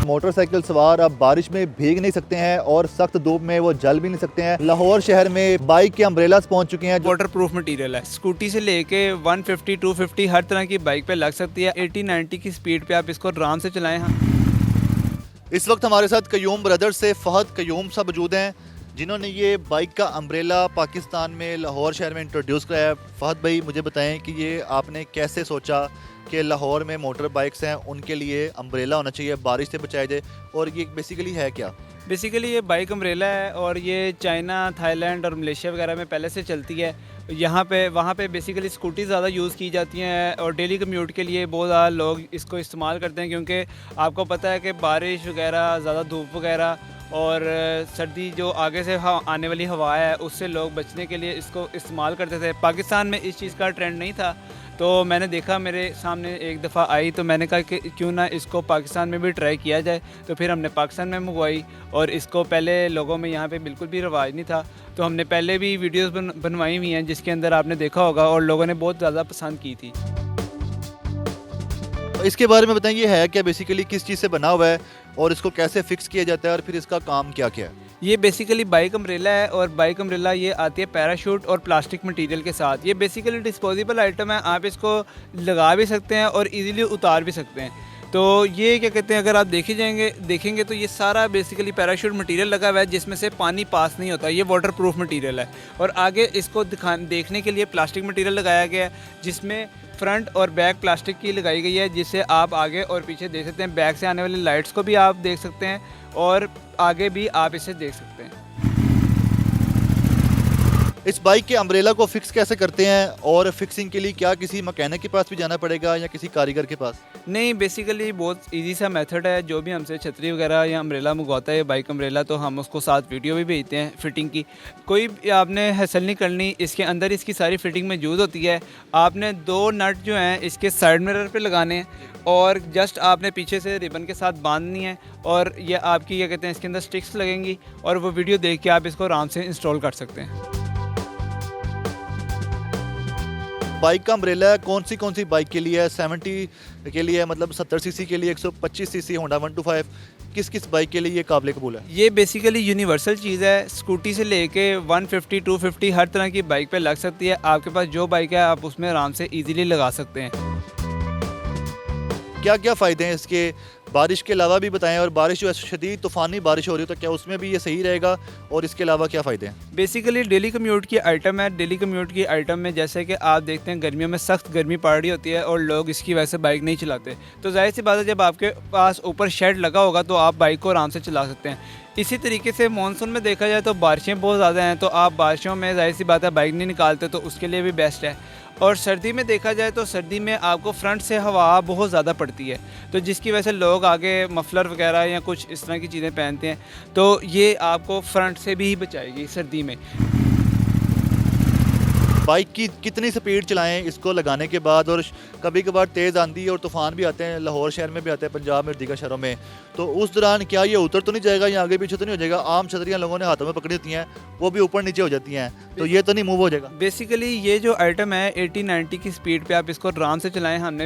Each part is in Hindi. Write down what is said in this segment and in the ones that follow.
मोटरसाइकिल सवार अब बारिश में भीग नहीं सकते हैं और सख्त धूप में वो जल भी नहीं सकते हैं। लाहौर शहर में बाइक के अम्ब्रेलास पहुंच चुके हैं। वाटर प्रूफ मटेरियल है, स्कूटी से लेके 150 250 हर तरह की बाइक पे लग सकती है। 80-90 की स्पीड पे आप इसको आराम से चलाएं। हाँ, इस वक्त हमारे साथ कयूम ब्रदर्स से फहद कयूम साहब मौजूद हैं, जिन्होंने ये बाइक का अम्ब्रेला पाकिस्तान में लाहौर शहर में इंट्रोड्यूस कराया है। फहद भाई, मुझे बताएं कि ये आपने कैसे सोचा कि लाहौर में मोटर बाइक्स हैं उनके लिए अम्ब्रेला होना चाहिए, बारिश से बचाया जाए, और ये बेसिकली है क्या? बेसिकली ये बाइक अम्ब्रेला है और ये चाइना, थाईलैंड और मलेशिया वगैरह में पहले से चलती है। यहाँ पे वहाँ पे बेसिकली स्कूटी ज़्यादा यूज़ की जाती हैं और डेली कम्यूट के लिए बहुत ज़्यादा लोग इसको इस्तेमाल करते हैं, क्योंकि आपको पता है कि बारिश वगैरह, ज़्यादा धूप वगैरह और सर्दी जो आगे से आने वाली हवा है उससे लोग बचने के लिए इसको इस्तेमाल करते थे। पाकिस्तान में इस चीज़ का ट्रेंड नहीं था, तो मैंने देखा, मेरे सामने एक दफ़ा आई तो मैंने कहा कि क्यों ना इसको पाकिस्तान में भी ट्राई किया जाए। तो फिर हमने पाकिस्तान में मंगवाई और इसको पहले लोगों में यहाँ पे बिल्कुल भी रिवाज नहीं था, तो हमने पहले भी वीडियोस बनवाई हुई हैं जिसके अंदर आपने देखा होगा और लोगों ने बहुत ज़्यादा पसंद की थी। इसके बारे में बताएं, ये है क्या, बेसिकली किस चीज़ से बना हुआ है और इसको कैसे फिक्स किया जाता है और फिर इसका काम क्या क्या है? ये बेसिकली बाइक अम्ब्रेला है और बाइक अम्ब्रेला ये आती है पैराशूट और प्लास्टिक मटेरियल के साथ। ये बेसिकली डिस्पोजेबल आइटम है, आप इसको लगा भी सकते हैं और इजीली उतार भी सकते हैं। तो ये क्या कहते हैं, अगर आप देखेंगे तो ये सारा बेसिकली पैराशूट मटेरियल लगा हुआ है जिसमें से पानी पास नहीं होता। ये वाटर प्रूफ मटेरियल है और आगे इसको देखने के लिए प्लास्टिक मटेरियल लगाया गया है, जिसमें फ्रंट और बैक प्लास्टिक की लगाई गई है, जिससे आप आगे और पीछे देख सकते हैं। बैक से आने वाली लाइट्स को भी आप देख सकते हैं और आगे भी आप इसे देख सकते हैं। इस बाइक के अम्ब्रेला को फिक्स कैसे करते हैं और फिक्सिंग के लिए क्या किसी मैकेनिक के पास भी जाना पड़ेगा या किसी कारीगर के पास? नहीं, बेसिकली बहुत इजी सा मेथड है। जो भी हमसे छतरी वगैरह या अम्ब्रेला मंगवाता है बाइक अम्ब्रेला, तो हम उसको साथ वीडियो भी भेजते हैं फिटिंग की। कोई आपने हैसल नहीं करनी, इसके अंदर इसकी सारी फिटिंग मौजूद होती है। आपने 2 नट जो हैं इसके साइड मिरर पे लगाने हैं और जस्ट आपने पीछे से रिबन के साथ बांधनी है और ये आपकी क्या कहते हैं इसके अंदर स्टिक्स लगेंगी और वो वीडियो देख के आप इसको आराम से इंस्टॉल कर सकते हैं। बाइक का अम्ब्रेला कौन सी बाइक के लिए है? 70 के लिए है, मतलब 70 सीसी के लिए, 125 सीसी होंडा 125, किस बाइक के लिए ये काबिल कबूल है? ये बेसिकली यूनिवर्सल चीज़ है। स्कूटी से लेके 150 250 हर तरह की बाइक पे लग सकती है। आपके पास जो बाइक है आप उसमें आराम से इजीली लगा सकते हैं। क्या क्या फ़ायदे हैं इसके, बारिश के अलावा भी बताएं, और बारिश जो है शदीद तूफ़ानी बारिश हो रही हो तो क्या उसमें भी ये सही रहेगा, और इसके अलावा क्या फ़ायदे हैं? बेसिकली डेली कम्यूट की आइटम है। डेली कम्यूट की आइटम में जैसे कि आप देखते हैं गर्मियों में सख्त गर्मी पड़ रही होती है और लोग इसकी वजह से बाइक नहीं चलाते, तो जाहिर सी बात है जब आपके पास ऊपर शेड लगा होगा तो आप बाइक को आराम से चला सकते हैं। इसी तरीके से मानसून में देखा जाए तो बारिशें बहुत ज़्यादा हैं, तो आप बारिशों में जाहिर सी बात है बाइक नहीं निकालते, तो उसके लिए भी बेस्ट है। और सर्दी में देखा जाए तो सर्दी में आपको फ्रंट से हवा बहुत ज़्यादा पड़ती है, तो जिसकी वजह से लोग आगे मफलर वगैरह या कुछ इस तरह की चीज़ें पहनते हैं, तो ये आपको फ्रंट से भी बचाएगी सर्दी में। बाइक की कितनी स्पीड चलाएं इसको लगाने के बाद, और कभी कभार तेज़ आंधी और तूफ़ान भी आते हैं, लाहौर शहर में भी आते हैं, पंजाब में दीगर शहरों में, तो उस दौरान क्या ये उतर तो नहीं जाएगा या आगे पीछे तो नहीं हो जाएगा? आम छतरियाँ लोगों ने हाथों में पकड़ी होती हैं, वो भी ऊपर नीचे हो जाती हैं, तो ये तो नहीं मूव हो जाएगा? बेसिकली ये जो आइटम है 80-90 की स्पीड पे आप इसको आराम से चलाएं। हमने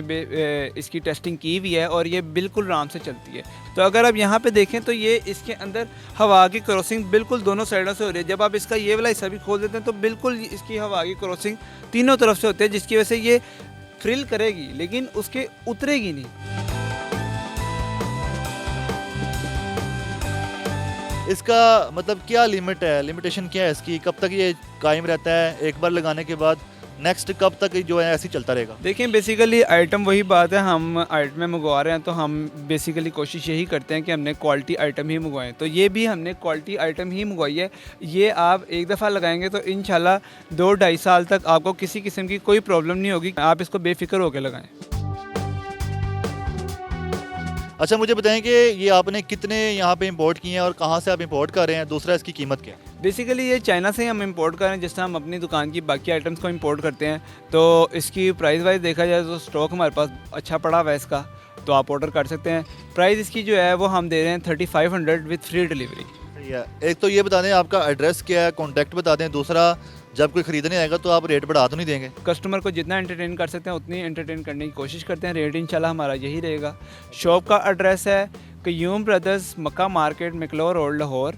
इसकी टेस्टिंग की हुई है और ये बिल्कुल आराम से चलती है। तो अगर आप यहाँ पे देखें तो ये इसके अंदर हवा की क्रॉसिंग बिल्कुल दोनों साइडों से हो रही है। जब आप इसका ये वाला हिस्सा भी खोल देते हैं तो बिल्कुल इसकी हवा की क्रॉसिंग तीनों तरफ से होती है, जिसकी वजह से ये थ्रिल करेगी लेकिन उसके उतरेगी नहीं। इसका मतलब क्या लिमिट है, लिमिटेशन क्या है इसकी, कब तक ये कायम रहता है? एक बार लगाने के बाद नेक्स्ट कब तक जो है ऐसे चलता रहेगा? देखिए, बेसिकली आइटम वही बात है, हम आइटम में मंगवा रहे हैं तो हम बेसिकली कोशिश यही करते हैं कि हमने क्वालिटी आइटम ही मंगवाएं, तो ये भी हमने क्वालिटी आइटम ही मंगवाई है। ये आप एक दफ़ा लगाएंगे तो इंशाल्लाह 2-2.5 साल तक आपको किसी किस्म की कोई प्रॉब्लम नहीं होगी। आप इसको बेफिक्र होकर लगाएं। अच्छा, मुझे बताएं कि ये आपने कितने यहाँ पे इंपोर्ट किए हैं और कहाँ से आप इंपोर्ट कर रहे हैं? दूसरा, इसकी कीमत क्या है? बेसिकली ये चाइना से ही हम इंपोर्ट कर रहे हैं, जिस तरह हम अपनी दुकान की बाकी आइटम्स को इंपोर्ट करते हैं। तो इसकी प्राइस वाइज देखा जाए तो स्टॉक हमारे पास अच्छा पड़ा हुआ है इसका, तो आप ऑर्डर कर सकते हैं। प्राइस इसकी जो है वो हम दे रहे हैं 3500 विद फ्री डिलीवरी। सही है। एक तो ये बता दें आपका एड्रेस क्या है, कॉन्टैक्ट बता दें। दूसरा, जब कोई ख़रीदने आएगा तो आप रेट बढ़ा तो नहीं देंगे? कस्टमर को जितना एंटरटेन कर सकते हैं उतनी एंटरटेन करने की कोशिश करते हैं। रेट इंशाल्लाह हमारा यही रहेगा। शॉप का एड्रेस है कयूम ब्रदर्स, मक्का मार्केट, मैक्लोर रोड, लाहौर।